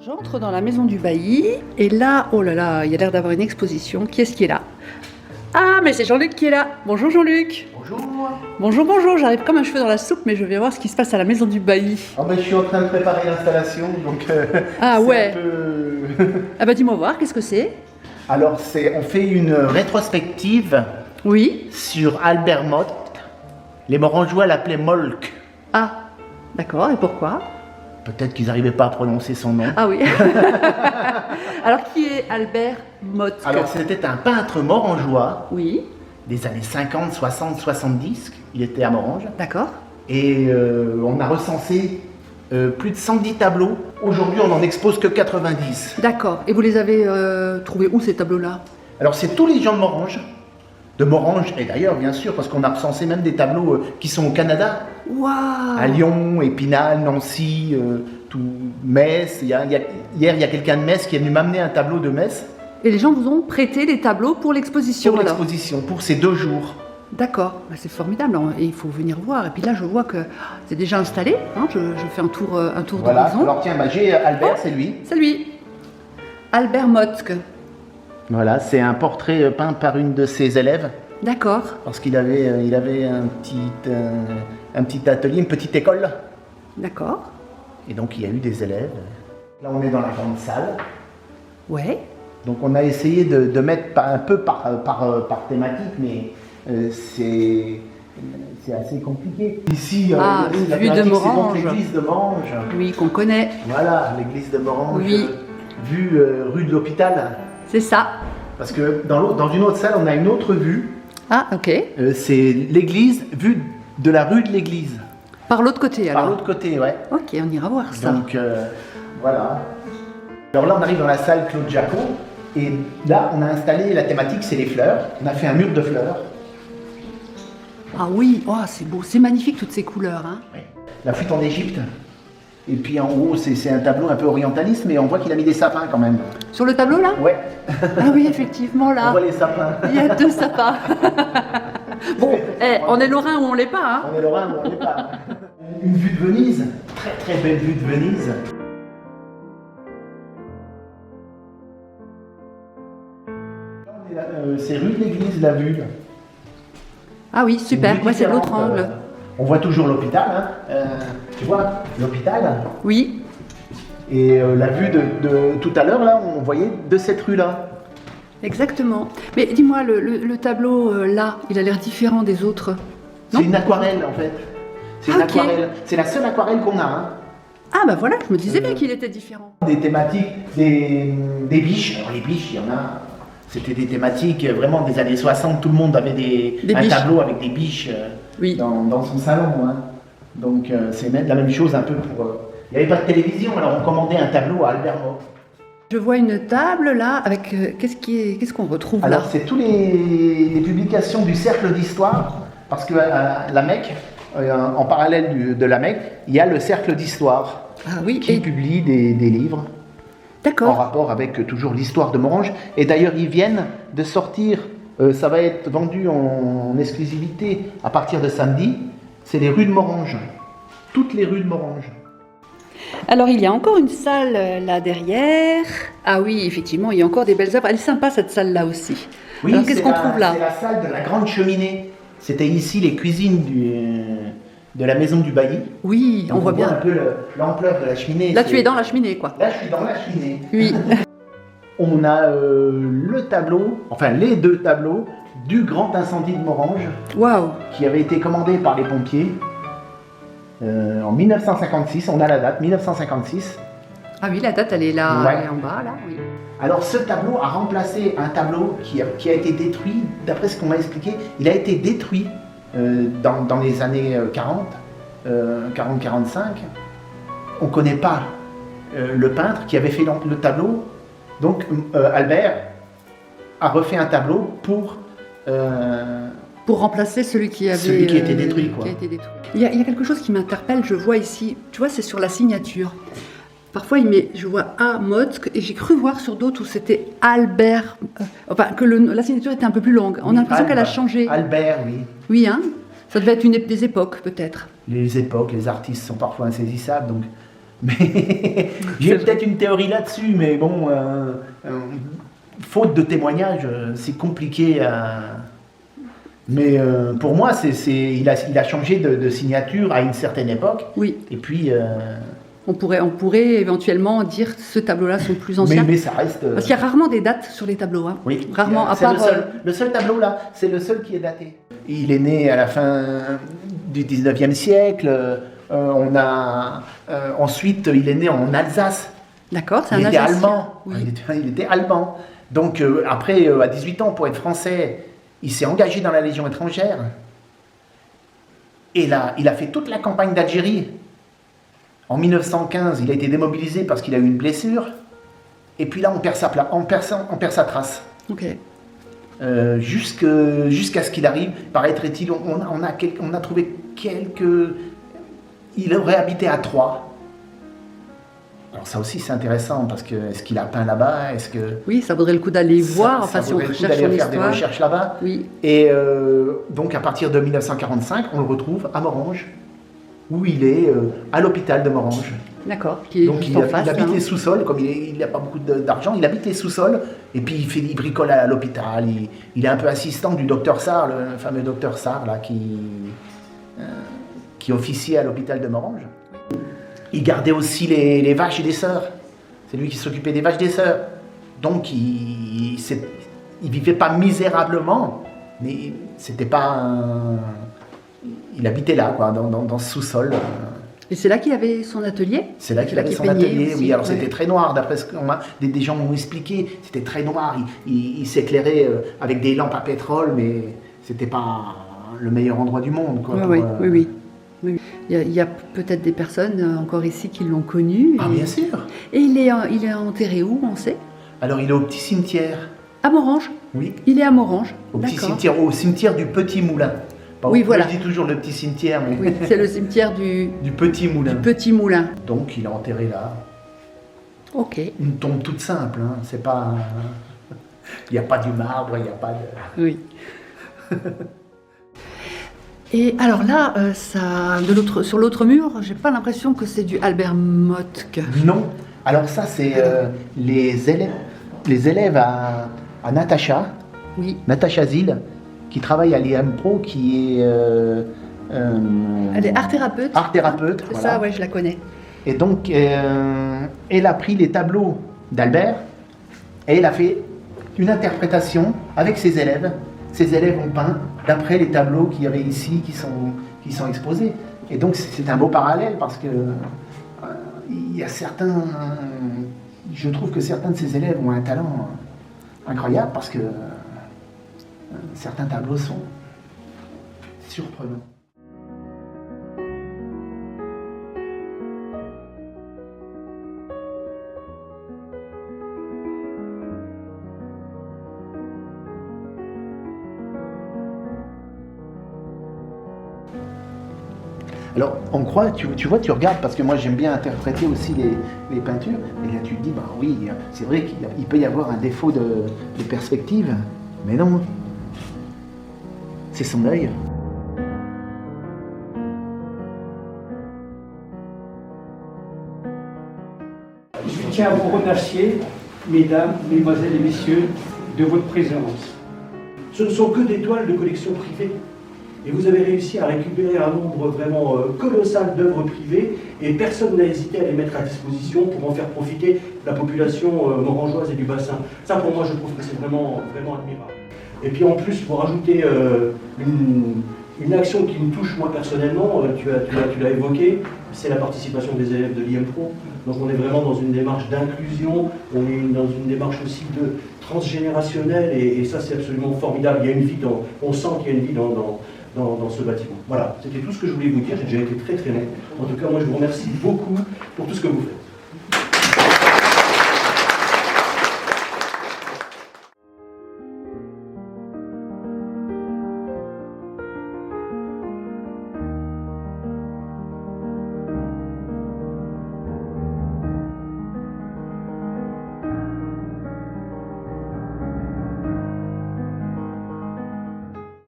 J'entre dans la maison du bailli et là, oh là là, il y a l'air d'avoir une exposition. Qui est-ce qui est là? Ah, mais c'est Jean-Luc qui est là. Bonjour Jean-Luc. Bonjour. Bonjour, bonjour. J'arrive comme un cheveu dans la soupe, mais je vais voir ce qui se passe à la maison du bailli. Ah ben, je suis en train de préparer l'installation, donc Ah c'est ouais. un peu... Ah bah dis-moi voir, qu'est-ce que c'est? Alors, on fait une rétrospective Oui. sur Albert Motte. Les Morangeois l'appelaient Molk. Ah, d'accord. Et pourquoi? Peut-être qu'ils n'arrivaient pas à prononcer son nom. Ah oui. Alors, qui est Albert Motte? Alors, c'était un peintre morangeois Oui. des années 50, 60, 70. Il était à Morange. D'accord. Et on a recensé plus de 110 tableaux. Aujourd'hui, on n'en expose que 90. D'accord. Et vous les avez trouvés où ces tableaux-là? Alors, c'est tous les gens de Morange. De Morange, et d'ailleurs, bien sûr, parce qu'on a recensé même des tableaux qui sont au Canada. Waouh. À Lyon, Épinal, Nancy, Metz. Hier, il y a quelqu'un de Metz qui est venu m'amener un tableau de Metz. Et les gens vous ont prêté des tableaux pour l'exposition Pour alors? l'exposition, pour ces 2 jours. D'accord, bah, c'est formidable, et il faut venir voir. Et puis là, je vois que c'est déjà installé, hein, je fais un tour Voilà, d'horizon. alors tiens, j'ai Albert, c'est lui. C'est lui, Albert Mottke. Voilà, c'est un portrait peint par une de ses élèves. D'accord, Parce qu'il avait, un petit atelier, une petite école. d'accord, Et donc, il y a eu des élèves. Là, on est dans la grande salle. ouais. Donc, on a essayé de mettre un peu par thématique, mais c'est assez compliqué. Ici, Une la vue de thématique, c'est donc Morange. l'église de Morange. Oui, qu'on connaît, Voilà, l'église de Morange, Oui. vue rue de l'Hôpital. c'est ça. Parce que dans une autre salle, on a une autre vue. Ah, ok. C'est l'église, vue de la rue de l'église. Par l'autre côté alors? Par l'autre côté, ouais. Ok, on ira voir ça. Donc, voilà. Alors là, on arrive dans la salle Claude Jacot. Et là, on a installé la thématique, c'est les fleurs. On a fait un mur de fleurs. Ah oui, oh, c'est beau, c'est magnifique toutes ces couleurs. Hein. Ouais. La fuite en Égypte. Et puis en haut, c'est un tableau un peu orientaliste, mais on voit qu'il a mis des sapins quand même. Sur le tableau là? Ouais, Ah oui, effectivement on là, voit les sapins. il y a 2 sapins. Bon, on est lorrain ou on l'est pas, hein? On est lorrain, mais on n'est pas. Une vue de Venise, très très belle vue de Venise. C'est rue de l'église, la vue. Ah oui, super, moi c'est de l'autre angle. On voit toujours l'hôpital, hein. Tu vois, l'hôpital. Oui, Et la vue de tout à l'heure, là, on voyait de cette rue-là. exactement. Mais dis-moi, le tableau là, il a l'air différent des autres. C'est Non? une aquarelle, en fait. C'est une Ah, ok. aquarelle. C'est la seule aquarelle qu'on a, hein. Ah bah voilà, je me disais bien qu'il était différent. Des thématiques, des biches. Alors les biches, il y en a. C'était des thématiques vraiment des années 60. Tout le monde avait un biches. tableau avec des biches Oui. dans son salon. Hein. Donc c'est même la même chose un peu pour. Il n'y avait pas de télévision, alors on commandait un tableau à Albert Motte. Je vois une table là avec qu'est-ce qu'on retrouve là? Alors c'est tous les publications du Cercle d'Histoire, parce que la Mecque, en parallèle de la Mecque, il y a le Cercle d'Histoire Ah oui, qui publie des livres. En d'accord. rapport avec toujours l'histoire de Morange. Et d'ailleurs, ils viennent de sortir, ça va être vendu en exclusivité à partir de samedi, c'est les rues de Morange. Toutes les rues de Morange. Alors il y a encore une salle là derrière. Ah oui, effectivement, il y a encore des belles œuvres. Elle est sympa cette salle là aussi. Alors qu'est-ce qu'on trouve là? C'est la salle de la grande cheminée. C'était ici les cuisines de la maison du bailli. Oui, Donc on voit bien. un peu l'ampleur de la cheminée. Là tu es dans la cheminée quoi. Là, je suis dans la cheminée. Oui. On a le tableau, enfin les 2 tableaux du grand incendie de Morange, Waouh. qui avait été commandé par les pompiers en 1956. On a la date, 1956. Ah oui, la date elle est là, Ouais. elle est en bas là. Oui. Alors ce tableau a remplacé un tableau qui a été détruit, d'après ce qu'on m'a expliqué, il a été détruit dans les années 40, 40-45. On ne connaît pas le peintre qui avait fait le tableau. Donc Albert a refait un tableau pour Pour remplacer celui qui a été détruit, quoi. qui a été détruit. Il y a quelque chose qui m'interpelle, je vois ici, tu vois, c'est sur la signature. Parfois, je vois A. Mottke, et j'ai cru voir sur d'autres où c'était Albert, enfin, que la signature était un peu plus longue. On a l'impression qu'elle a changé. Albert, oui. Oui, hein. Ça devait être des époques, peut-être. Les époques, les artistes sont parfois insaisissables, donc Mais j'ai peut-être une théorie là-dessus, mais bon, faute de témoignages, c'est compliqué à... Mais pour moi, il a changé de signature à une certaine époque. Oui. Et puis... On pourrait éventuellement dire que ce tableau-là sont plus anciens. Mais ça reste... Parce qu'il y a rarement des dates sur les tableaux. Hein. Oui. Rarement, à part... Le seul tableau là, c'est le seul qui est daté. Il est né à la fin du 19e siècle. Ensuite, il est né en Alsace. D'accord, c'est un Il était Alsacien. allemand. Oui. Il était allemand. Donc après, à 18 ans, pour être français, il s'est engagé dans la Légion étrangère. Et là, il a fait toute la campagne d'Algérie. En 1915, il a été démobilisé parce qu'il a eu une blessure. Et puis là, on perd sa trace. Ok. Jusqu'à ce qu'il arrive, paraîtrait-il, on a trouvé quelques... Il aurait habité à Troyes. Alors ça aussi c'est intéressant parce que est-ce qu'il a peint là-bas, est-ce que... Oui, ça vaudrait le coup d'aller voir, enfin si on recherche son faire des histoire. recherches là-bas. Oui. Et donc à partir de 1945, on le retrouve à Morhange, où il est à l'hôpital de Morhange. D'accord, qui est donc juste en face. Il habite hein. les sous-sols, comme il n'a pas beaucoup d'argent, il habite les sous-sols, et puis il bricole à l'hôpital. Il est un peu assistant du docteur Sarr, le fameux docteur Sarr, là, qui officiait à l'hôpital de Morhange. Il gardait aussi les vaches et les sœurs. C'est lui qui s'occupait des vaches et des sœurs. Donc il vivait pas misérablement, mais c'était pas il habitait là, quoi, dans ce sous-sol. Et c'est là qu'il avait son atelier. C'est là qu'il avait son atelier, oui. Alors c'était très noir, d'après ce que des gens m'ont expliqué. C'était très noir. Il s'éclairait avec des lampes à pétrole, mais c'était pas le meilleur endroit du monde, quoi. Oui. Il y a peut-être des personnes encore ici qui l'ont connu. Ah, bien sûr. Et il est enterré où, on sait? Alors il est au petit cimetière. À Morhange? Oui. Il est à Morhange. Au petit cimetière, au cimetière du Petit Moulin. Oui, voilà. Je dis toujours le petit cimetière, mais... Oui, c'est le cimetière du Petit Moulin. Du Petit Moulin. Donc il est enterré là. Ok. Une tombe toute simple, hein. C'est pas... Il n'y a pas du marbre, il n'y a pas de... Oui. Et alors là, sur l'autre mur, j'ai pas l'impression que c'est du Albert Mottke. Non. Alors ça, c'est les élèves à Natacha. Oui. Natacha Zil, qui travaille à l'IMPRO, qui est... Elle est art-thérapeute. Art-thérapeute, C'est voilà. ça, ouais, je la connais. Et donc, elle a pris les tableaux d'Albert et elle a fait une interprétation avec ses élèves. Ses élèves ont peint d'après les tableaux qu'il y avait ici qui sont exposés. Et donc c'est un beau parallèle parce que il y a certains... je trouve que certains de ces élèves ont un talent incroyable parce que certains tableaux sont surprenants. Alors, on croit, tu vois, tu regardes, parce que moi j'aime bien interpréter aussi les peintures, et là tu te dis, bah oui, c'est vrai qu'il peut y avoir un défaut de perspective, mais non, c'est son œil. Je tiens à vous remercier, mesdames, mesdemoiselles et messieurs, de votre présence. Ce ne sont que des toiles de collection privée. Et vous avez réussi à récupérer un nombre vraiment colossal d'œuvres privées et personne n'a hésité à les mettre à disposition pour en faire profiter la population morangeoise et du bassin. Ça, pour moi, je trouve que c'est vraiment admirable. Et puis en plus, pour rajouter une action qui me touche moi personnellement, tu l'as évoqué, c'est la participation des élèves de l'IMPRO. Donc on est vraiment dans une démarche d'inclusion, on est dans une démarche aussi de transgénérationnelle et ça c'est absolument formidable. Il y a une vie on sent qu'il y a une vie dans ce bâtiment. Voilà, c'était tout ce que je voulais vous dire, j'ai déjà été très très long. En tout cas, moi je vous remercie beaucoup pour tout ce que vous faites.